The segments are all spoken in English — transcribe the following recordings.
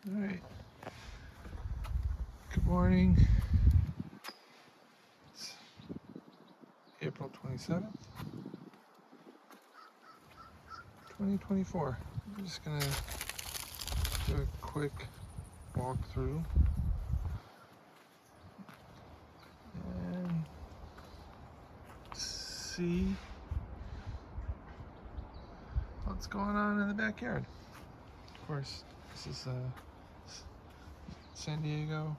All right. Good morning. It's April 27th, 2024. I'm just going to do a quick walkthrough and see what's going on in the backyard. Of course, this is San Diego,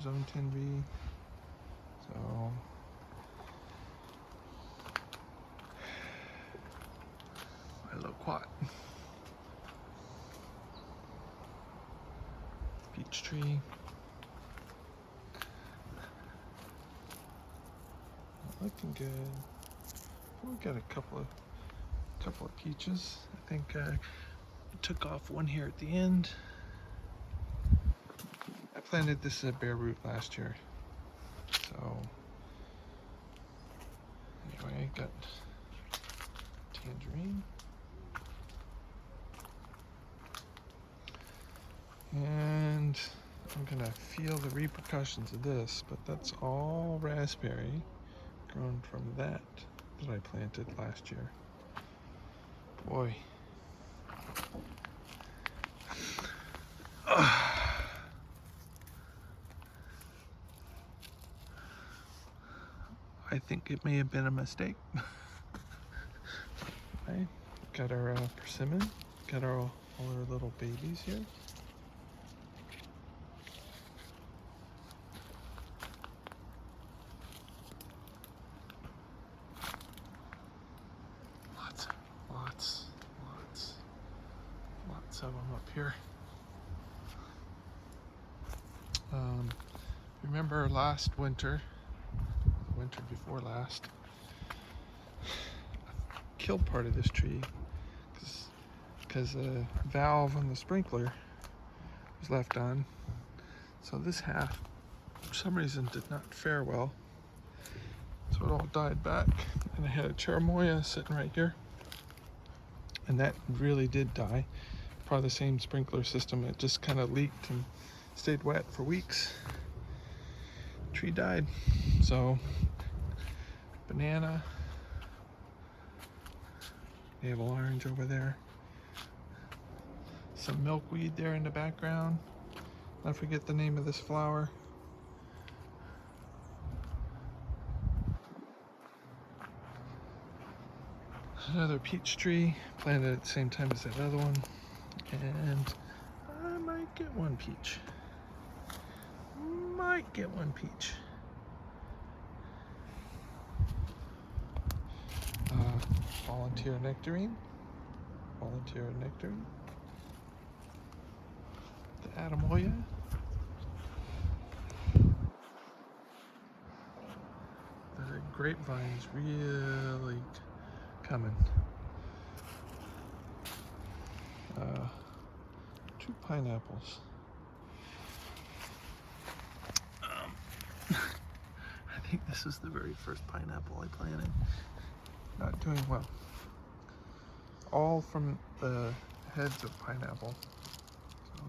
Zone 10B. So my loquat, peach tree, looking good. We got a couple of peaches. I think I took off one here at the end. I planted this bare root last year, so anyway, got tangerine. And I'm gonna feel the repercussions of this, but that's all raspberry grown from that I planted last year. Boy. I think it may have been a mistake. Okay. Got our persimmon, got all our little babies here. Lots of them up here. Remember last winter before last, I killed part of this tree because the valve on the sprinkler was left on. So this half, for some reason, did not fare well. So it all died back. And I had a cherimoya sitting right here. And that really did die. Probably the same sprinkler system. It just kind of leaked and stayed wet for weeks. Tree died. So, banana, navel orange over there. Some milkweed there in the background. I forget the name of this flower. Another peach tree planted at the same time as that other one. And I might get one peach. Volunteer nectarine. The Adamoya. The grapevine's really coming. 2 pineapples. I think this is the very first pineapple I planted. Not doing well. All from the heads of pineapple. So,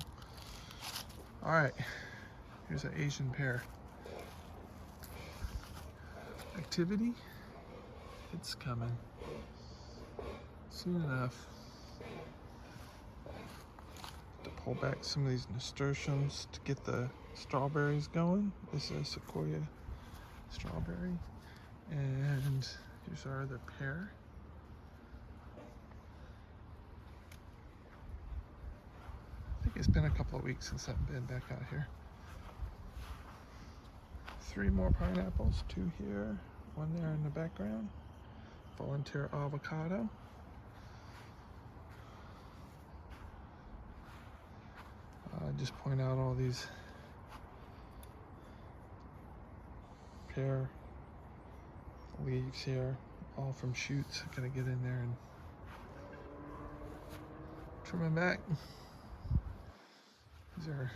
all right, here's an Asian pear. Activity, it's coming soon enough. To pull back some of these nasturtiums to get the strawberries going. This is a sequoia strawberry. And here's our other pear. I think it's been a couple of weeks since I've been back out here. 3 more pineapples, 2 here, 1 there in the background. Volunteer avocado. Just point out all these pear leaves here, all from shoots. I gotta get in there and trim them back. These are,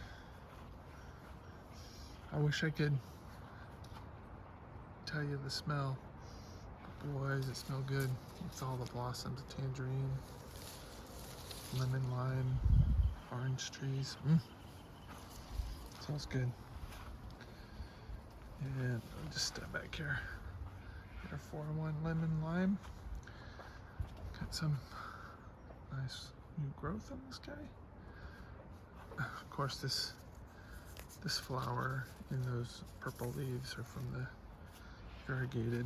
I wish I could tell you the smell. Boy, does it smell good. It's all the blossoms of tangerine, lemon, lime, orange orange trees. Smells good. And I'll just step back here. Got a 4-in-1 lemon lime. Got some nice new growth on this guy. Of course, this flower in those purple leaves are from the variegated,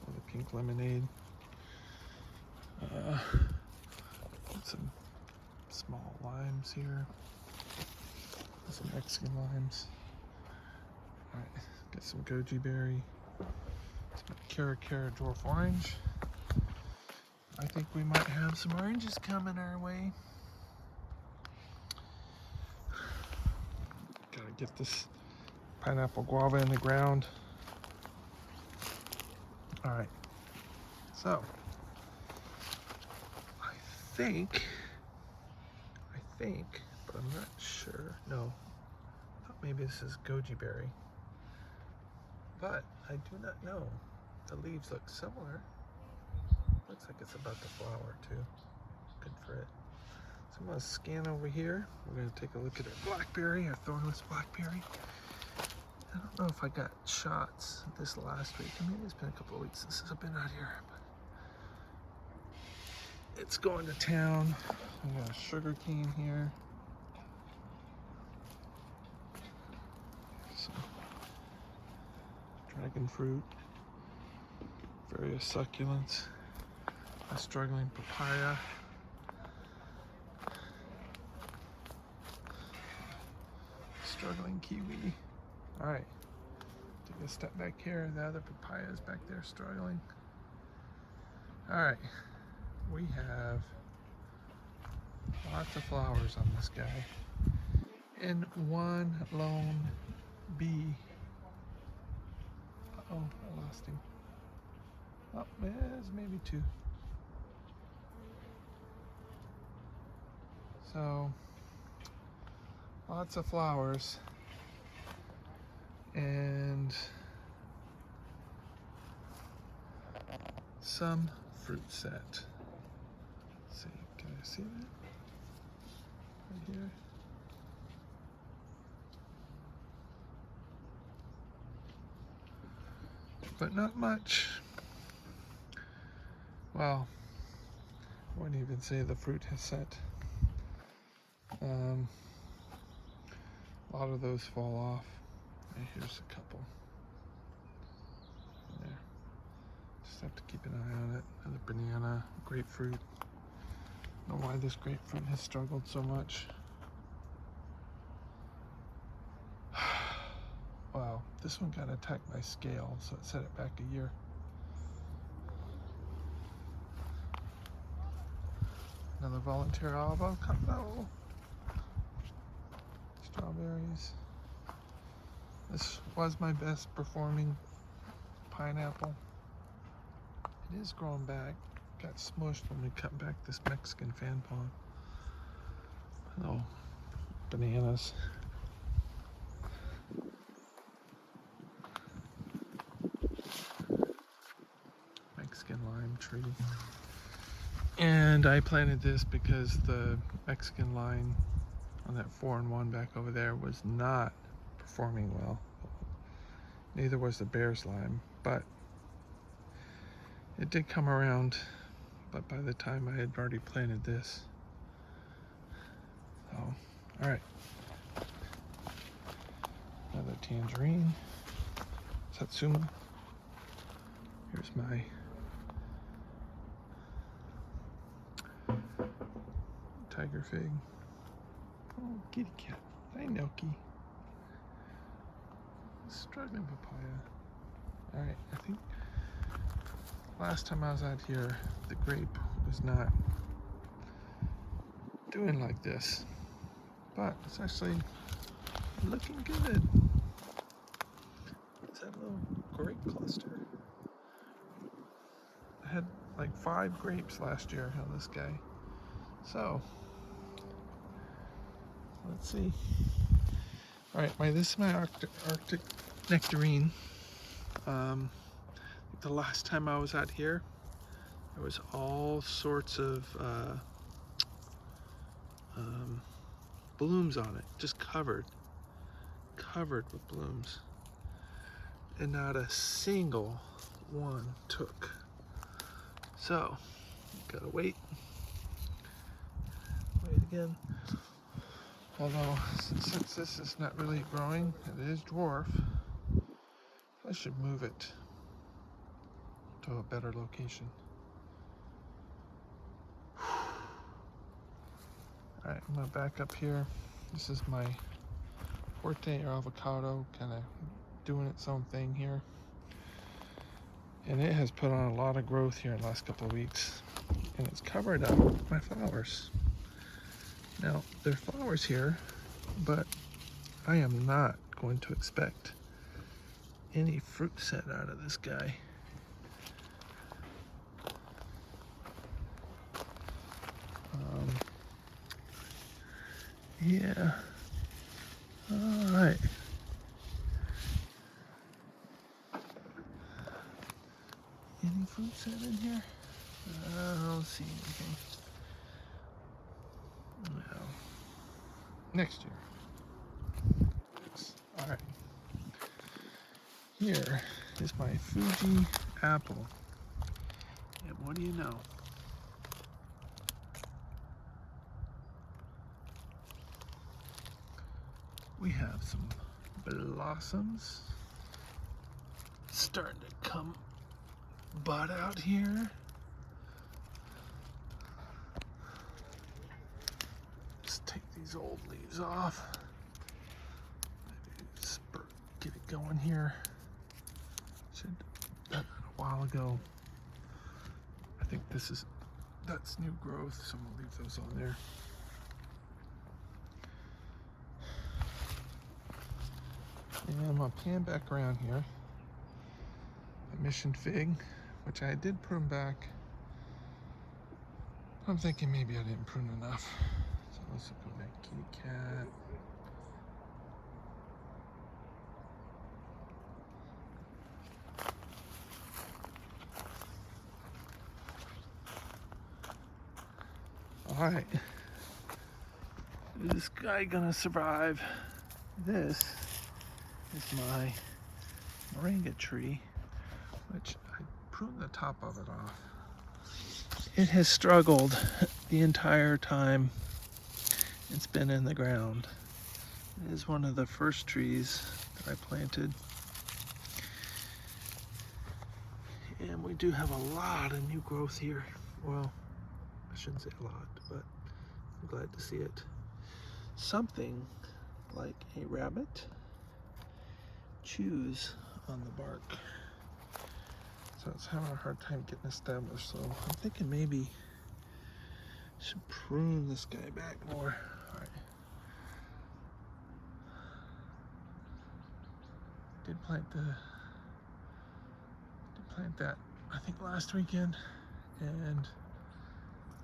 or the pink lemonade. Got some small limes here. Some Mexican limes. Alright, got some goji berry. Some Cara Cara dwarf orange. I think we might have some oranges coming our way. Gotta get this pineapple guava in the ground. Alright, so I think, but I'm not sure. No, I thought maybe this is goji berry, but I do not know. The leaves look similar. Looks like it's about to flower too. Good for it. So I'm gonna scan over here. We're gonna take a look at our blackberry, our thornless blackberry. I don't know if I got shots this last week. Maybe it's been a couple of weeks since I've been out here, but it's going to town. We got a sugar cane here. Some dragon fruit. Various succulents. A struggling papaya. Struggling kiwi. All right, take a step back here. The other papaya is back there struggling. All right, we have lots of flowers on this guy, and one lone bee. Uh-oh, I lost him. Oh, there's maybe two. So, lots of flowers. And some fruit set. Let's see, can I see that? Right here. But not much. Well, I wouldn't even say the fruit has set. A lot of those fall off. And here's a couple. There. Just have to keep an eye on it. Another banana, grapefruit. I don't know why this grapefruit has struggled so much. Wow, this one got attacked by scale, so it set it back a year. Another volunteer avocado. Strawberries. This was my best performing pineapple. It is growing back. Got smushed when we cut back this Mexican fan palm. Hello, bananas. Mexican lime tree. And I planted this because the Mexican lime on that 4-in-1 back over there was not performing well. Neither was the bear's lime, but it did come around. But by the time I had already planted this. So, all right. Another tangerine. Satsuma. Here's my tiger fig. Oh, kitty cat. Hi, Nelky. Struggling papaya. Alright, I think last time I was out here, the grape was not doing like this. But it's actually looking good. It's that little grape cluster. I had like 5 grapes last year on this guy. So, let's see. All right, this is my Arctic nectarine. The last time I was out here, there was all sorts of blooms on it, just covered with blooms. And not a single one took. So, gotta wait again. Although, since this is not really growing, it is dwarf, I should move it to a better location. Alright, I'm gonna back up here. This is my Forte or avocado, kind of doing its own thing here. And it has put on a lot of growth here in the last couple of weeks. And it's covered up my flowers. Now, there are flowers here, but I am not going to expect any fruit set out of this guy. Yeah. All right. Any fruit set in here? I don't see anything. No. Next year. All right. Here is my Fuji apple. And what do you know? We have some blossoms starting to come bud out here. Just take these old leaves off. Maybe get it going here. Should done a while ago. I think that's new growth, so we'll leave those on there. And I'm gonna pan back around here. A mission fig, which I did prune back. I'm thinking maybe I didn't prune enough. So let's go back, kitty cat. All right, is this guy gonna survive? This is my moringa tree, which I pruned the top of it off. It has struggled the entire time it's been in the ground. It is one of the first trees that I planted. And we do have a lot of new growth here. Well, I shouldn't say a lot, but I'm glad to see it. Something like a rabbit chews on the bark. So it's having a hard time getting established. So I'm thinking maybe I should prune this guy back more. All right. Did plant that I think last weekend, and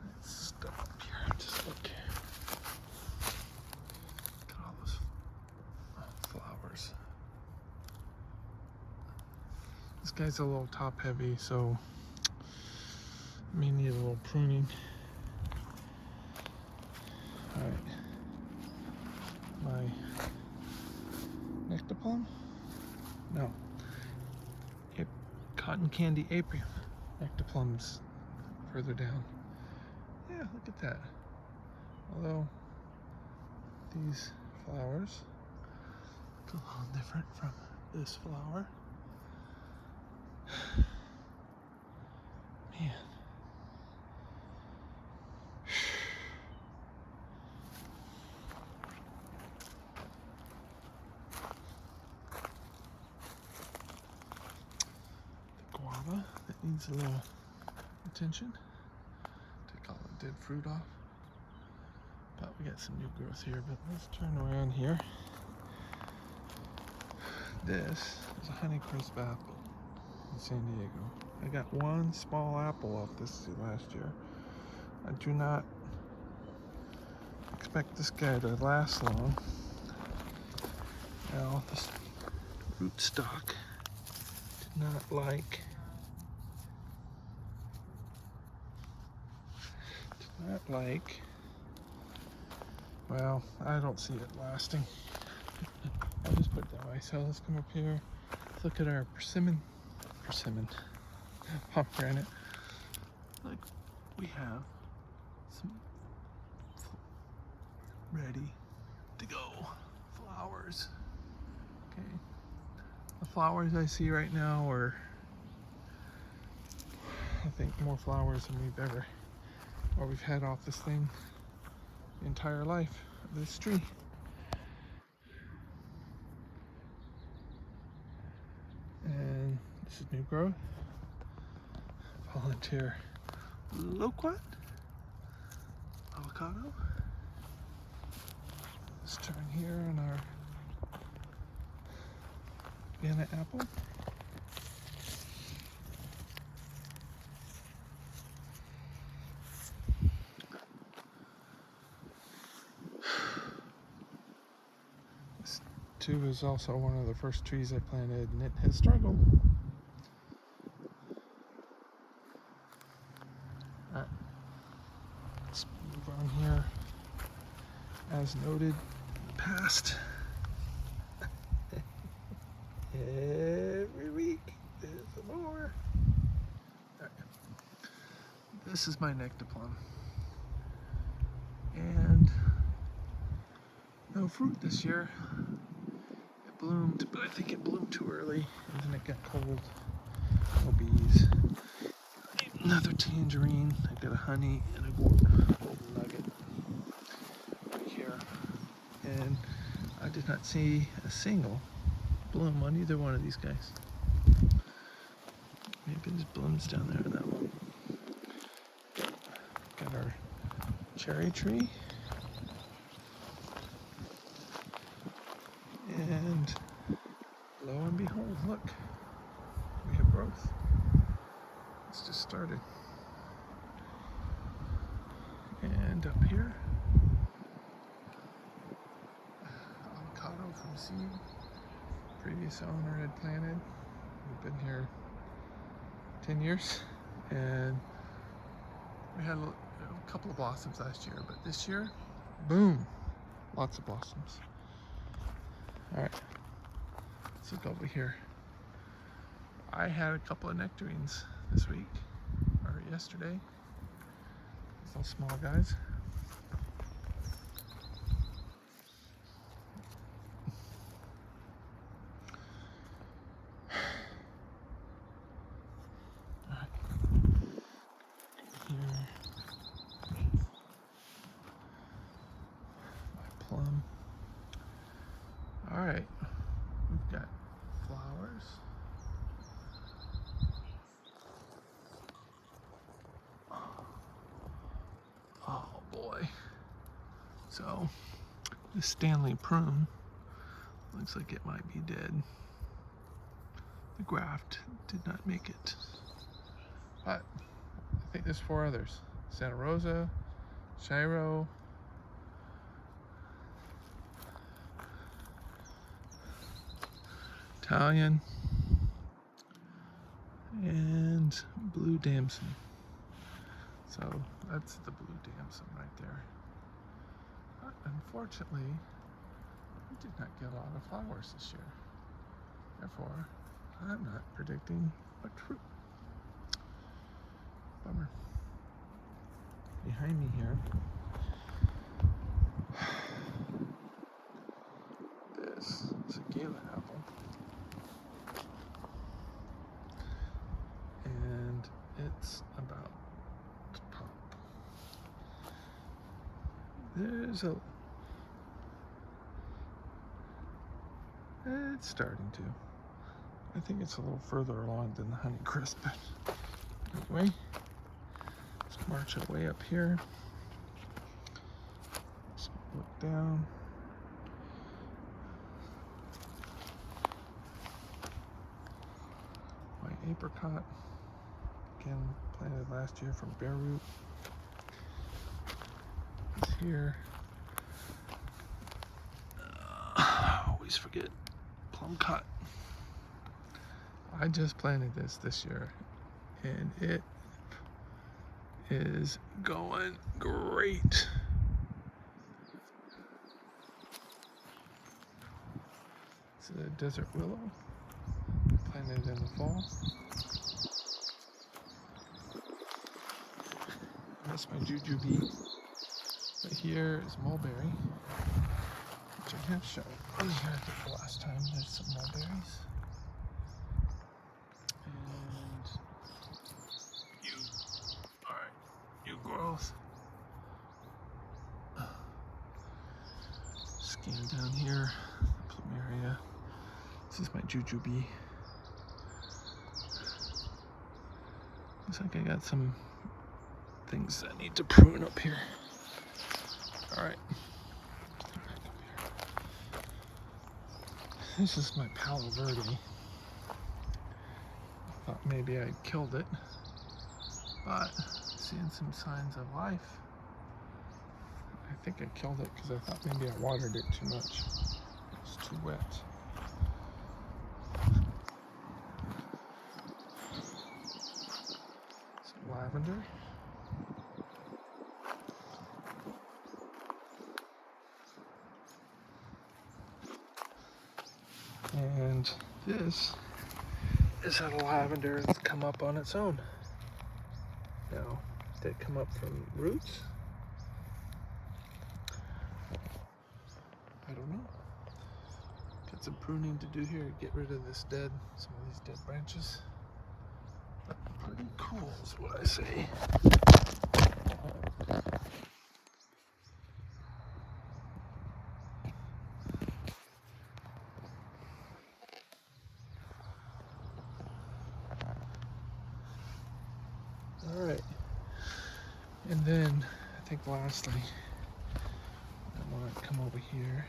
let's stop up here. Just look. Look at all those flowers. This guy's a little top heavy, so may need a little pruning. All right, my nectarplum? No, cotton candy apium. Nectarplums further down. Yeah, look at that. Although these flowers look a little different from this flower. Man. The guava that needs a little attention. Take all the dead fruit off. But we got some new growth here, but let's turn around here. This is a Honeycrisp apple in San Diego. I got one small apple off this last year. I do not expect this guy to last long. Now, this rootstock did not like Well, I don't see it lasting. I'll just put it that way. So let's come up here. Let's look at our persimmon pomegranate. Like, we have some ready to go flowers. Okay, the flowers I see right now are, I think, more flowers than we've had off this thing the entire life of this tree. And this is new growth. Volunteer loquat, avocado. Let's turn here on our Vienna apple. This too is also one of the first trees I planted, and it has struggled. Alright, let's move on here. As noted, past every week there's some more. Alright. This is my Nectaplum, and no fruit this year. It bloomed, but I think it bloomed too early, and then it got cold. No bees. Another tangerine. I got a honey and a golden nugget right here, and I did not see a single bloom on either one of these guys. Maybe there's blooms down there in that one. Got our cherry tree, and lo and behold, look, we have growth. It's just started. And up here, avocado from seed. Previous owner had planted. We've been here 10 years, and we had a couple of blossoms last year, but this year, boom, lots of blossoms. All right, let's look over here. I had a couple of nectarines this week, or yesterday. These little small guys. Plum. All right, we've got flowers. Oh boy. So the Stanley prune looks like it might be dead. The graft did not make it. But I think there's 4 others. Santa Rosa, Shiro, Italian, and blue damson. So that's the blue damson right there. But unfortunately, we did not get a lot of flowers this year. Therefore, I'm not predicting much fruit. Bummer. Behind me here, this is a Gala apple. And it's about to pop. It's starting to. I think it's a little further along than the Honeycrisp, but anyway, let's march our way up here. Let's look down. My apricot, again planted last year from bare root. It's here. I always forget plum cut. I just planted this year, and it is going great. the desert willow, planted in the fall. That's my jujube. Right here is mulberry, which I have shown on here I think the last time. There's some mulberries. And new growth. Scan down here, plumeria. This is my jujube. Looks like I got some things that need to prune up here. All right. This is my Palo Verde. I thought maybe I killed it, but seeing some signs of life. I think I killed it because I thought maybe I watered it too much. It was too wet. Some lavender. And this is how the lavender has come up on its own. Now, did it come up from roots? I don't know. Got some pruning to do here to get rid of some of these dead branches. But pretty cool is what I say. All right, and then I think lastly, I want to come over here.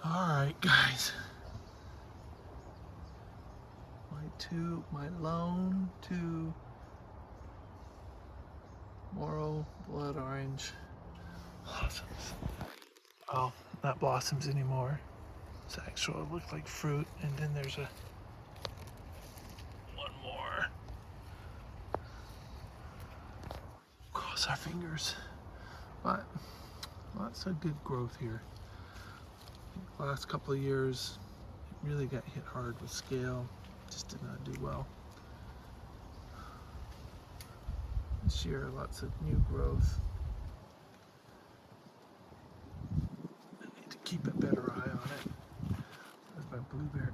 All right, guys, my lone two Moro blood orange blossoms. Well, not blossoms anymore. It's actually looked like fruit, and then there's one more. Cross our fingers, but lots of good growth here. The last couple of years, it really got hit hard with scale. Just did not do well. This year, lots of new growth. I need to keep a better eye on it. There's my blueberry.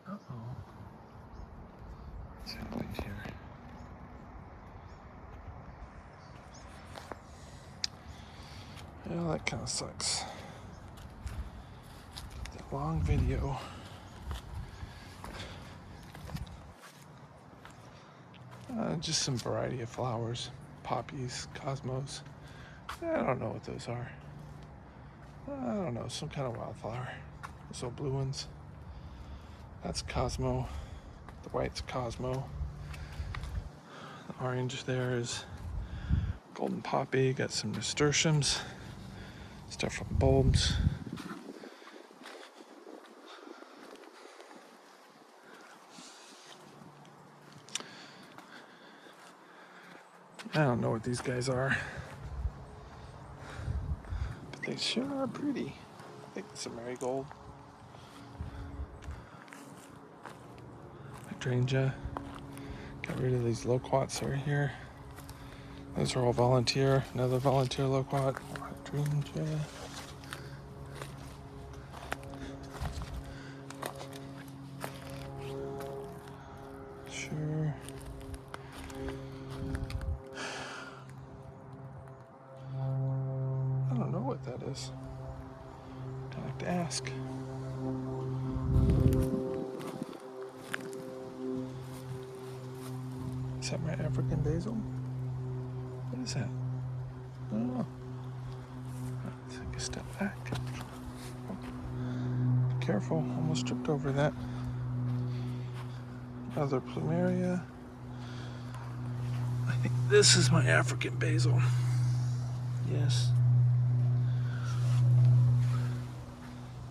Uh-oh. What's happening here? Well, that kind of sucks. That long video. Just some variety of flowers. Poppies, cosmos. I don't know what those are. I don't know, some kind of wildflower. Those little blue ones. That's Cosmo. The white's Cosmo. The orange there is golden poppy. Got some nasturtiums. Stuff from bulbs. I don't know what these guys are, but they sure are pretty. I think it's a marigold. Hydrangea. Got rid of these loquats right here. Those are all volunteer. Another volunteer loquat. Hydrangea. Sure. I don't know what that is. I'd like to ask. Is that my African basil? What is that? Oh. Let's take a step back. Be careful, almost tripped over that. Another plumeria. I think this is my African basil. Yes.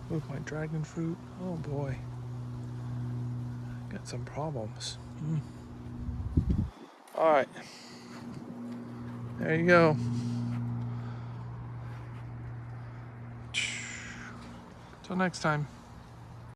With my dragon fruit. Oh boy. Got some problems. Alright. There you go. Till next time.